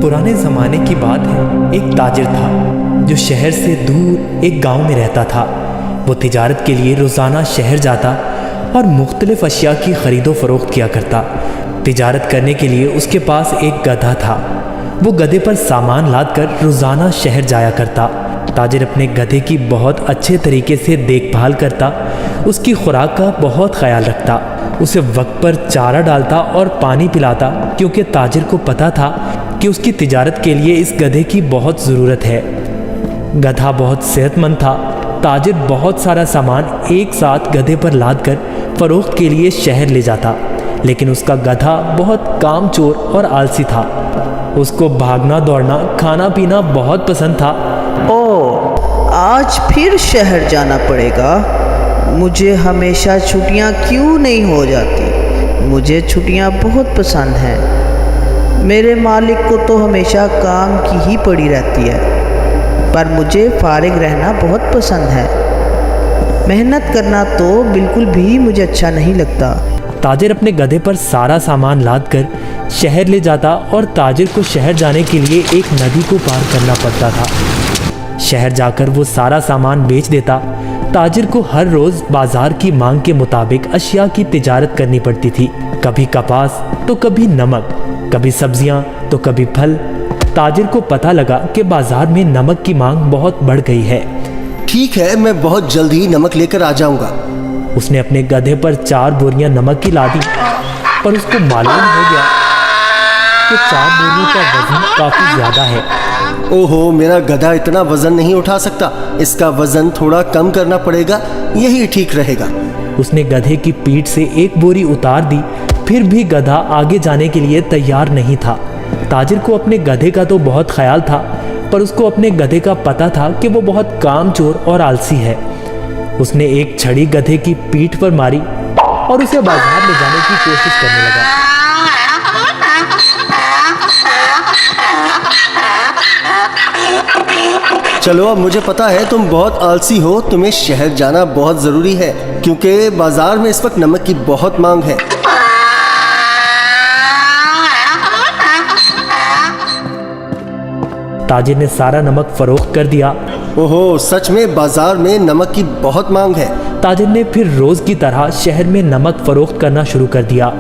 पुराने ज़माने की बात है। एक ताजिर था जो शहर से दूर एक गांव में रहता था। वो तिजारत के लिए रोज़ाना शहर जाता और मुख्तलिफ़ अशिया की ख़रीदो फ़रोख्त किया करता। तिजारत करने के लिए उसके पास एक गधा था। वो गधे पर सामान लाद कर रोज़ाना शहर जाया करता। ताजिर अपने गधे की बहुत अच्छे तरीके से देखभाल करता, उसकी खुराक का बहुत ख्याल रखता, उसे वक्त पर चारा डालता और पानी पिलाता, क्योंकि ताजिर को पता था कि उसकी तिजारत के लिए इस गधे की बहुत ज़रूरत है। गधा बहुत सेहतमंद था। ताजिर बहुत सारा सामान एक साथ गधे पर लाद कर फ़रोख्त के लिए शहर ले जाता, लेकिन उसका गधा बहुत कामचोर और आलसी था। उसको भागना दौड़ना, खाना पीना बहुत पसंद था। ओह, आज फिर शहर जाना पड़ेगा। मुझे हमेशा छुट्टियां क्यों नहीं हो जाती? मुझे छुट्टियां बहुत पसंद हैं। मेरे मालिक को तो हमेशा काम की ही पड़ी रहती है, पर मुझे फारिग रहना बहुत पसंद है। मेहनत करना तो बिल्कुल भी मुझे अच्छा नहीं लगता। ताजिर अपने गधे पर सारा सामान लाद कर शहर ले जाता और ताजिर को शहर जाने के लिए एक नदी को पार करना पड़ता था। शहर जाकर वो सारा सामान बेच देता। ताजिर को हर रोज़ बाजार की मांग के मुताबिक अशिया की तिजारत करनी पड़ती थी। कभी कपास तो कभी नमक, कभी सब्जियां तो कभी फल। ताजिर को पता लगा कि बाजार में नमक की मांग बहुत बढ़ गई है। ठीक है, मैं बहुत जल्द ही नमक लेकर आ जाऊंगा। उसने अपने गधे पर 4 बोरियां नमक की ला दी, पर उसको मालूम हो गया कि 4 बोरियों का वजन काफ़ी ज़्यादा है। ओहो, मेरा गधा इतना वजन नहीं उठा सकता। इसका वजन थोड़ा कम करना पड़ेगा, यही ठीक रहेगा। उसने गधे की पीठ से एक बोरी उतार दी, फिर भी गधा आगे जाने के लिए तैयार नहीं था। ताजिर को अपने गधे का तो बहुत ख्याल था, पर उसको अपने गधे का पता था कि वो बहुत कामचोर और आलसी है। उसने एक छड़ी गधे की पीठ पर मारी और उसे बाजार ले जाने की कोशिश करने लगा। चलो, अब मुझे पता है तुम बहुत आलसी हो। तुम्हें शहर जाना बहुत ज़रूरी है, क्योंकि बाजार में इस वक्त नमक की बहुत मांग है। ताजिर ने सारा नमक फरोख्त कर दिया। ओहो, सच में बाजार में नमक की बहुत मांग है। ताजिर ने फिर रोज़ की तरह शहर में नमक फरोख्त करना शुरू कर दिया।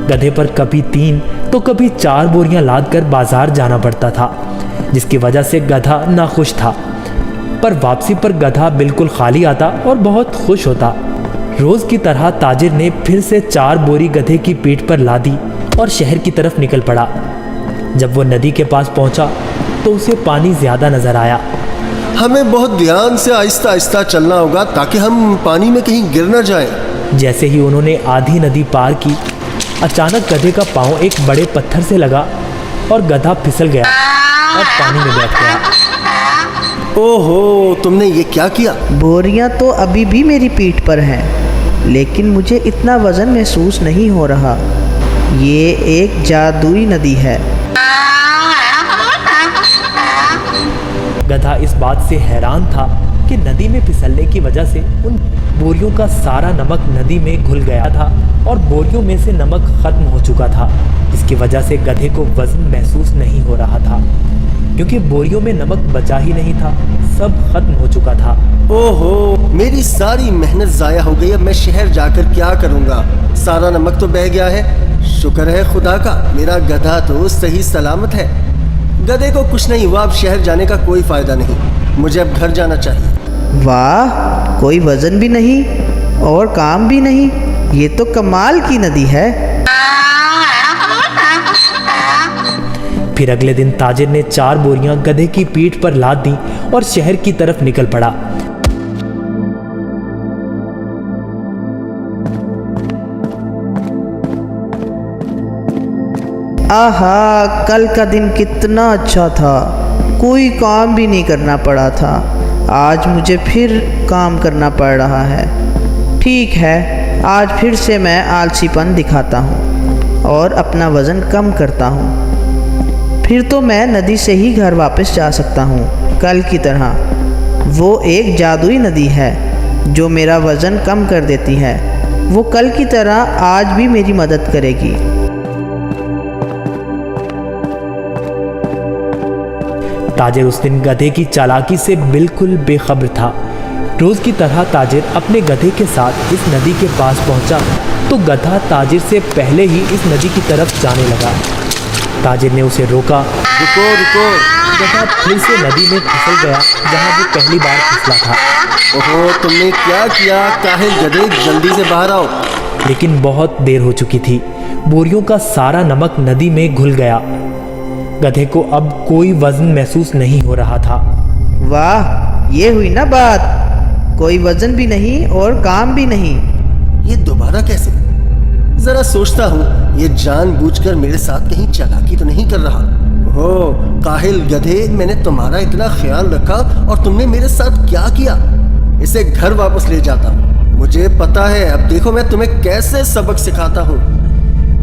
गधे पर कभी 3 तो कभी 4 बोरियां लाद कर बाजार जाना पड़ता था, जिसकी वजह से गधा नाखुश था। पर वापसी पर गधा बिल्कुल खाली आता और बहुत खुश होता। रोज़ की तरह ताजिर ने फिर से 4 बोरी गधे की पीठ पर लादी और शहर की तरफ निकल पड़ा। जब वो नदी के पास पहुंचा तो उसे पानी ज़्यादा नज़र आया। हमें बहुत ध्यान से आहिस्ता आहिस्ता चलना होगा ताकि हम पानी में कहीं गिर न जाएं। जैसे ही उन्होंने आधी नदी पार की, अचानक गधे का पाँव एक बड़े पत्थर से लगा और गधा फिसल गया और पानी में बैठ गया। ओहो, तुमने ये क्या किया? बोरियां तो अभी भी मेरी पीठ पर हैं, लेकिन मुझे इतना वज़न महसूस नहीं हो रहा। ये एक जादुई नदी है। गधा इस बात से हैरान था कि नदी में फिसलने की वजह से उन बोरियों का सारा नमक नदी में घुल गया था और बोरियों में से नमक खत्म हो चुका था। इसकी वजह से गधे को वजन महसूस नहीं हो रहा था, क्योंकि बोरियों में नमक बचा ही नहीं था, सब खत्म हो चुका था। ओहो, मेरी सारी मेहनत ज़ाया हो गई। अब मैं शहर जाकर क्या करूँगा? सारा नमक तो बह गया है। शुक्र है खुदा का, मेरा गधा तो सही सलामत है। गधे को कुछ नहीं हुआ। अब शहर जाने का कोई फ़ायदा नहीं। मुझे अब घर जाना चाहिए। वाह, कोई वज़न भी नहीं और काम भी नहीं। ये तो कमाल की नदी है। फिर अगले दिन ताजिर ने 4 बोरियां गधे की पीठ पर लाद दी और शहर की तरफ निकल पड़ा। आहा, कल का दिन कितना अच्छा था। कोई काम भी नहीं करना पड़ा था। आज मुझे फिर काम करना पड़ रहा है। ठीक है, आज फिर से मैं आलसीपन दिखाता हूँ और अपना वज़न कम करता हूँ। फिर तो मैं नदी से ही घर वापस जा सकता हूँ कल की तरह। वो एक जादुई नदी है जो मेरा वज़न कम कर देती है। वो कल की तरह आज भी मेरी मदद करेगी। ताजिर उस दिन गधे की चालाकी से बिल्कुल बेखबर था। रोज की तरह ताजिर अपने गधे के साथ इस नदी के पास पहुंचा तो गधा ताजिर से पहले ही इस नदी की तरफ जाने लगा। ताजिर ने उसे रोका। रुको रुको। गधा फिर से नदी में फिसल गया जहां वो पहली बार फिसला था। ओहो, तुमने क्या किया? काहे गधे, जल्दी से बाहर आओ। लेकिन बहुत देर हो चुकी थी। बोरियों का सारा नमक नदी में घुल गया। गधे को अब कोई वजन महसूस नहीं हो रहा था। वाह, ये हुई ना बात। कोई वजन भी नहीं और काम भी नहीं। ये दोबारा कैसे? जरा सोचता हूँ, ये जानबूझकर मेरे साथ कहीं चालाकी तो नहीं कर रहा। हो काहिल गधे, मैंने तुम्हारा इतना ख्याल रखा और तुमने मेरे साथ क्या किया? इसे घर वापस ले जाता हूँ। मुझे पता है, अब देखो मैं तुम्हें कैसे सबक सिखाता हूँ।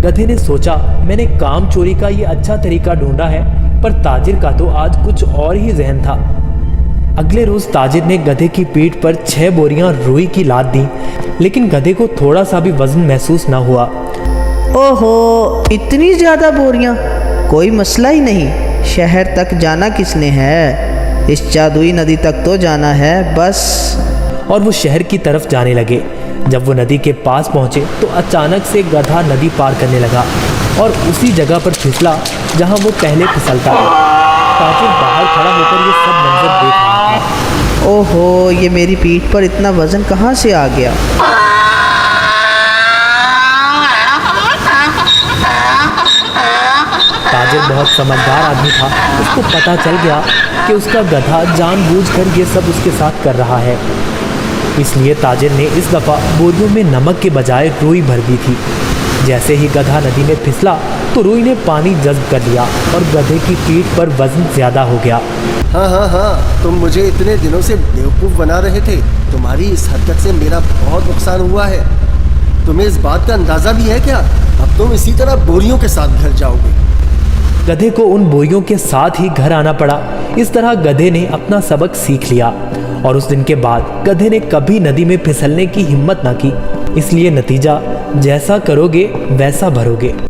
गधे ने सोचा, मैंने काम चोरी का ये अच्छा तरीका ढूंढा है, पर ताजिर का तो आज कुछ और ही जहन था। अगले रोज ताजिर ने गधे की पीठ पर 6 बोरियां रुई की लाद दी, लेकिन गधे को थोड़ा सा भी वजन महसूस न हुआ। ओहो, इतनी ज़्यादा बोरियां? कोई मसला ही नहीं। शहर तक जाना किसने है? इस जादुई नदी तक तो जाना है बस। और वो शहर की तरफ जाने लगे। जब वो नदी के पास पहुंचे तो अचानक से गधा नदी पार करने लगा और उसी जगह पर फिसला जहां वो पहले फिसलता था। ताजिर बाहर खड़ा होकर ये सब मंजर देख रहा था। ओहो, ये मेरी पीठ पर इतना वजन कहाँ से आ गया? ताजिर बहुत समझदार आदमी था। उसको पता चल गया कि उसका गधा जानबूझकर ये सब उसके साथ कर रहा है। इसलिए ताजिर ने इस दफ़ा बोरियों में नमक के बजाय रुई भर दी थी। जैसे ही गधा नदी में फिसला तो रुई ने पानी जज्ब कर लिया और गधे की पीठ पर वजन ज़्यादा हो गया। हाँ, तुम मुझे इतने दिनों से बेवकूफ़ बना रहे थे। तुम्हारी इस हरकत से मेरा बहुत नुकसान हुआ है। तुम्हें इस बात का अंदाज़ा भी है क्या? अब तुम इसी तरह बोरियों के साथ घर जाओगे। गधे को उन बोरियों के साथ ही घर आना पड़ा। इस तरह गधे ने अपना सबक सीख लिया और उस दिन के बाद गधे ने कभी नदी में फिसलने की हिम्मत ना की। इसलिए नतीजा, जैसा करोगे वैसा भरोगे।